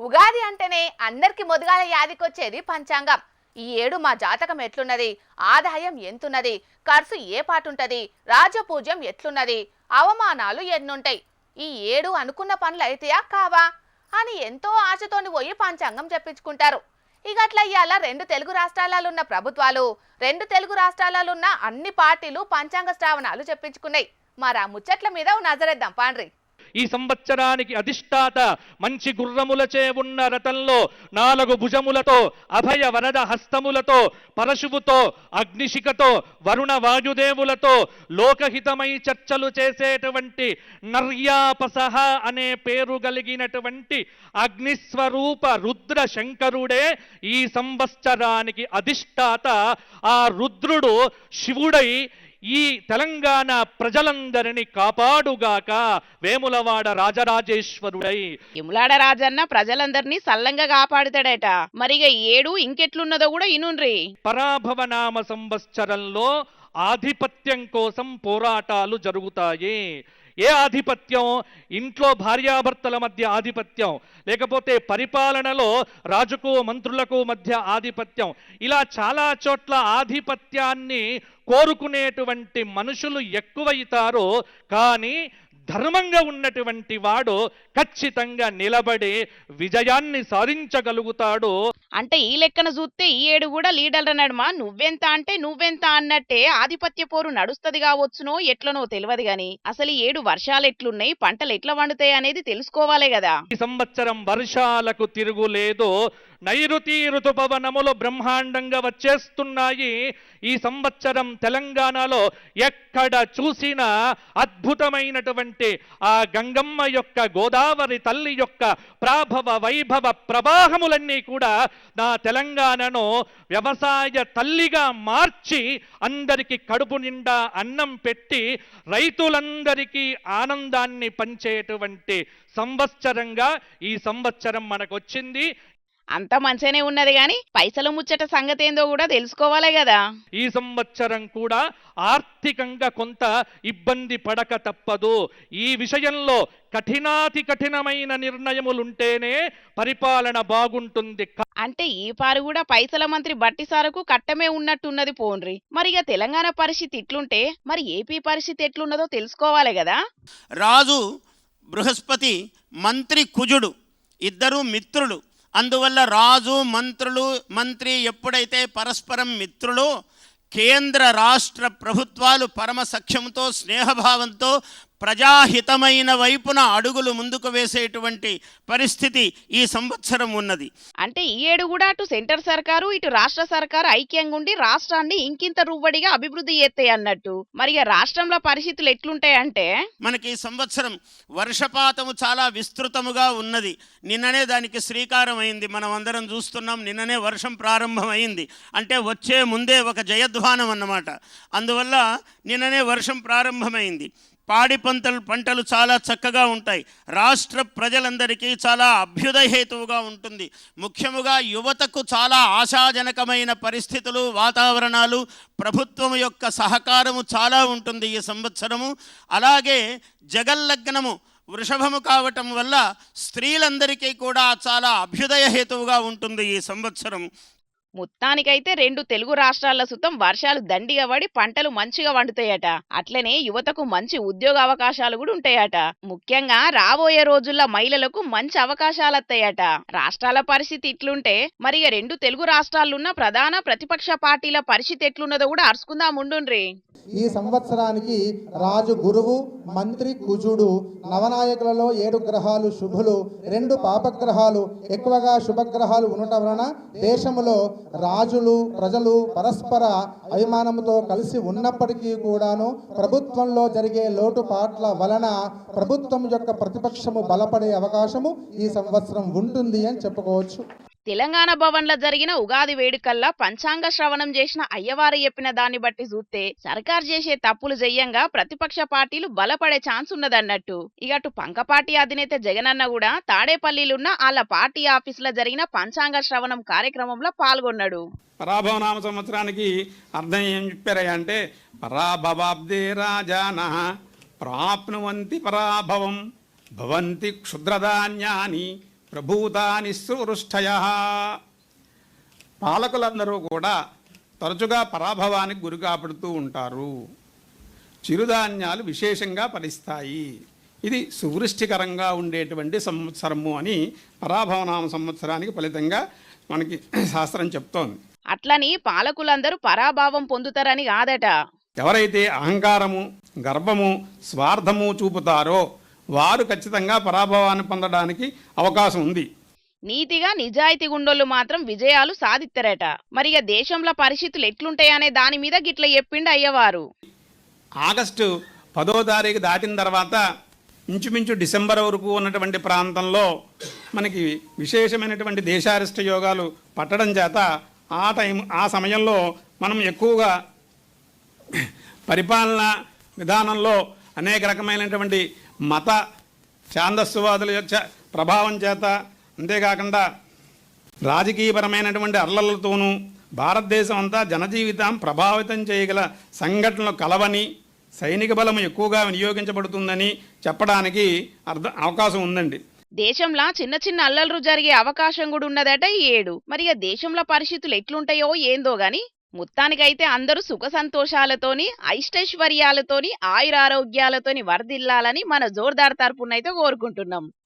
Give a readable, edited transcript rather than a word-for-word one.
ఉగాది అంటేనే అందరికి మొదగాల యాదికొచ్చేది పంచాంగం. ఈ ఏడు మా జాతకం ఎట్లున్నది, ఆదాయం ఎంతున్నది, ఖర్చు ఏ పాటుంటది, రాజపూజ్యం ఎట్లున్నది, అవమానాలు ఎన్నుంటాయి, ఈ ఏడు అనుకున్న పనులు అయితేయా కావా అని ఎంతో ఆశతోని పోయి పంచాంగం చెప్పించుకుంటారు. ఇక అట్లా ఇవాళ రెండు తెలుగు రాష్ట్రాలలో ప్రభుత్వాలు, రెండు తెలుగు రాష్ట్రాలలో అన్ని పార్టీలు పంచాంగ శ్రావణాలు చెప్పించుకున్నాయి. మరి ఆ ముచ్చట్ల మీద నజరేద్దాం పాండ్రి. ఈ సంవత్సరానికి అధిష్టాత మంచి గుర్రములచే ఉన్న రథంలో 4 భుజములతో అభయ వరద హస్తములతో పరశువుతో అగ్నిశిఖతో వరుణ వాయుదేవులతో లోకహితమై చర్చలు చేసేటువంటి నర్యాపసహ అనే పేరు కలిగినటువంటి అగ్నిస్వరూప రుద్ర శంకరుడే ఈ సంవత్సరానికి అధిష్టాత. ఆ రుద్రుడు శివుడై ఈ తెలంగాణ ప్రజలందరినీ కాపాడుగాక. వేములవాడ రాజరాజేశ్వరుడై యములాడ రాజన్న ప్రజలందరినీ సల్లంగా కాపాడుతాడట. మరిగా ఏడు ఇంకెట్లున్నదో కూడా ఇనుండ్రి. పరాభవనామ సంవత్సరంలో ఆధిపత్యం కోసం పోరాటాలు జరుగుతాయి. ఏ ఆధిపత్యం? ఇంట్లో భార్యాభర్తల మధ్య ఆధిపత్యం, లేకపోతే పరిపాలనలో రాజుకు మంత్రులకు మధ్య ఆధిపత్యం. ఇలా చాలా చోట్ల ఆధిపత్యాన్ని కోరుకునేటువంటి మనుషులు ఎక్కువైతారు. కానీ ధర్మంగా ఉన్నటువంటి వాడు ఖచ్చితంగా నిలబడి విజయాన్ని సాధించగలుగుతాడు. అంటే ఈ లెక్కన చూస్తే ఈ ఏడు కూడా లీడర్ల నడుమ నువ్వెంత అంటే నువ్వెంత అన్నట్టే ఆధిపత్య పోరు నడుస్తుంది కావచ్చునో ఎట్లనో తెలియదు గాని అసలు ఈ ఏడు వర్షాలు ఎట్లున్నాయి, పంటలు ఎట్లా వండుతాయి అనేది తెలుసుకోవాలే కదా. ఈ సంవత్సరం వర్షాలకు తిరుగులేదు. నైరుతి ఋతుపవనములు బ్రహ్మాండంగా వచ్చేస్తున్నాయి. ఈ సంవత్సరం తెలంగాణలో ఎక్కడ చూసినా అద్భుతమైనటువంటి ఆ గంగమ్మ యొక్క, గోదావరి తల్లి యొక్క ప్రాభవ వైభవ ప్రవాహములన్నీ కూడా నా తెలంగాణను వ్యవసాయ తల్లిగా మార్చి అందరికీ కడుపు నిండా అన్నం పెట్టి రైతులందరికీ ఆనందాన్ని పంచేటువంటి సంవత్సరంగా ఈ సంవత్సరం మనకొచ్చింది. అంత మంచిగానే ఉన్నది గాని పైసలు ముచ్చట సంగతి ఏందో కూడా తెలుసుకోవాలే కదా. ఈ సంవత్సరం కూడా ఆర్థికంగా కొంత ఇబ్బంది పడక తప్పదు. ఈ విషయంలో కఠినాతి కఠినమైన నిర్ణయములుంటేనే పరిపాలన బాగుంటుంది. అంటే ఈ పారు కూడా పైసల మంత్రి బట్టి సారుకు కట్టమే ఉన్నట్టున్నది పోన్రి. మరి ఇక తెలంగాణ పరిస్థితి ఇట్లుంటే మరి ఏపీ పరిస్థితి ఎట్లున్నదో తెలుసుకోవాలి కదా. రాజు బృహస్పతి, మంత్రి కుజుడు ఇద్దరు మిత్రులు. అందువల్ల రాజు మంత్రి ఎప్పుడైతే పరస్పరం మిత్రులో కేంద్ర రాష్ట్ర ప్రభుత్వాలు పరమ సఖ్యంతో స్నేహభావంతో ప్రజాహితమైన వైపున అడుగులు ముందుకు వేసేటువంటి పరిస్థితి ఈ సంవత్సరం ఉన్నది. అంటే ఈ ఏడు కూడా అటు సెంటర్ సర్కారు ఇటు రాష్ట్ర సర్కారు ఐక్యంగా ఉండి రాష్ట్రాన్ని ఇంకింత రువ్వడిగా అభివృద్ధి చేస్తాయి అన్నట్టు. మరి రాష్ట్రంలో పరిస్థితులు ఎట్లుంటాయంటే మనకి ఈ సంవత్సరం వర్షపాతము చాలా విస్తృతముగా ఉన్నది. నిన్ననే దానికి శ్రీకారం అయింది. మనం అందరం చూస్తున్నాం. నిన్ననే వర్షం ప్రారంభమైంది. అంటే వచ్చే ముందే ఒక జయధ్వానం అన్నమాట. అందువల్ల నిన్ననే వర్షం ప్రారంభమైంది. పాడి పంటలు చాలా చక్కగా ఉంటాయి. రాష్ట్ర ప్రజలందరికీ చాలా అభ్యుదయహేతువుగా ఉంటుంది. ముఖ్యముగా యువతకు చాలా ఆశాజనకమైన పరిస్థితులు, వాతావరణాలు, ప్రభుత్వం యొక్క సహకారము చాలా ఉంటుంది ఈ సంవత్సరము. అలాగే జగల్లగ్నము వృషభము కావటం వల్ల స్త్రీలందరికీ కూడా చాలా అభ్యుదయహేతువుగా ఉంటుంది ఈ సంవత్సరం. మొత్తానికైతే రెండు తెలుగు రాష్ట్రాల సుతం వర్షాలు దండిగా పడి పంటలు మంచిగా వండుతాయట. అట్లనే యువతకు మంచి ఉద్యోగ అవకాశాలు కూడా ఉంటాయట. ముఖ్యంగా రాబోయే రోజుల్లో మహిళలకు మంచి అవకాశాలు వస్తాయట. రాష్ట్రాల పరిస్థితి ఇట్లుంటే మరి రెండు తెలుగు రాష్ట్రాలున్న ప్రధాన ప్రతిపక్ష పార్టీల పరిస్థితి ఎట్లున్నదో కూడా అరుచుకుందాం ఉండుండ్రి. ఈ సంవత్సరానికి రాజు గురువు, మంత్రి కుజుడు, నవనాయకులలో 7 గ్రహాలు శుభులు, 2 పాపగ్రహాలు ఎక్కువగా శుభగ్రహాలు ఉండటం వలన దేశంలో రాజులు ప్రజలు పరస్పర అభిమానంతో కలిసి ఉన్నప్పటికీ కూడాను ప్రభుత్వంలో జరిగే లోటుపాట్ల వలన ప్రభుత్వం యొక్క ప్రతిపక్షము బలపడే అవకాశము ఈ సంవత్సరం ఉంటుంది అని చెప్పుకోవచ్చు. తెలంగాణ భవన్లో జరిగిన ఉగాది వేడుకల్లా పంచాంగ శ్రవణం చేసిన అయ్యవారు చెప్పిన దాన్ని బట్టి చూస్తే సర్కార్ చేసే తప్పులు చెయ్యంగా ప్రతిపక్ష పార్టీలు బలపడే ఛాన్స్ ఉన్నదన్నట్టు. ఇక అటు పంక పార్టీ అధినేత జగనన్న కూడా తాడేపల్లిలున్న వాళ్ళ పార్టీ ఆఫీసులో జరిగిన పంచాంగ శ్రవణం కార్యక్రమంలో పాల్గొన్నాడు. పరాభవనామ సంవత్సరానికి అర్థం ఏం చెప్పారయ్యా అంటే పరాభవాబ్దే రాజాన ప్రాప్నువంతి పరాభవం భవంతి క్షుద్రధాన్యాని ప్రభూతాని సువృష్టయః. పాలకులందరూ కూడా తరచుగా పరాభవానికి గురి కాబడుతూ ఉంటారు. చిరుధాన్యాలు విశేషంగా ఫలిస్తాయి. ఇది సువృష్టికరంగా ఉండేటువంటి సంవత్సరము అని పరాభవనామ సంవత్సరానికి ఫలితంగా మనకి శాస్త్రం చెప్తోంది. అట్లని పాలకులందరూ పరాభావం పొందుతారని కాదట. ఎవరైతే అహంకారము, గర్వము, స్వార్థము చూపుతారో వారు ఖచ్చితంగా పరాభవాన్ని పొందడానికి అవకాశం ఉంది. నీతిగా నిజాయితీ గుండోళ్ళు మాత్రం విజయాలు సాధిస్తారట. మరి ఇక దేశంలో పరిస్థితులు ఎట్లుంటాయనే దాని మీద గిట్ల చెప్పిండు అయ్యవారు. ఆగస్టు 10వ తారీఖు దాటిన తర్వాత ఇంచుమించు డిసెంబర్ వరకు ఉన్నటువంటి ప్రాంతంలో మనకి విశేషమైనటువంటి దేశారిష్ట యోగాలు పట్టడం చేత ఆ సమయంలో మనం ఎక్కువగా పరిపాలన విధానంలో అనేక రకమైనటువంటి మత ఛాందస్సువాదుల యొక్క ప్రభావం చేత, అంతేకాకుండా రాజకీయపరమైనటువంటి అల్లర్లతోనూ భారతదేశం అంతా జనజీవితం ప్రభావితం చేయగల సంఘటనలు కలవని, సైనిక బలం ఎక్కువగా వినియోగించబడుతుందని చెప్పడానికి అవకాశం ఉందండి. దేశంలో చిన్న చిన్న అల్లర్లు జరిగే అవకాశం కూడా ఉన్నదట ఈ ఏడు. మరి ఇక దేశంలో పరిస్థితులు ఎట్లుంటాయో ఏందో గాని మొత్తానికైతే అందరూ సుఖ సంతోషాలతోని, అష్టైశ్వర్యాలతోని, ఆయురారోగ్యాలతోని వర్ధిల్లాలని మన జోర్దార్ తరపునైతే కోరుకుంటున్నాం.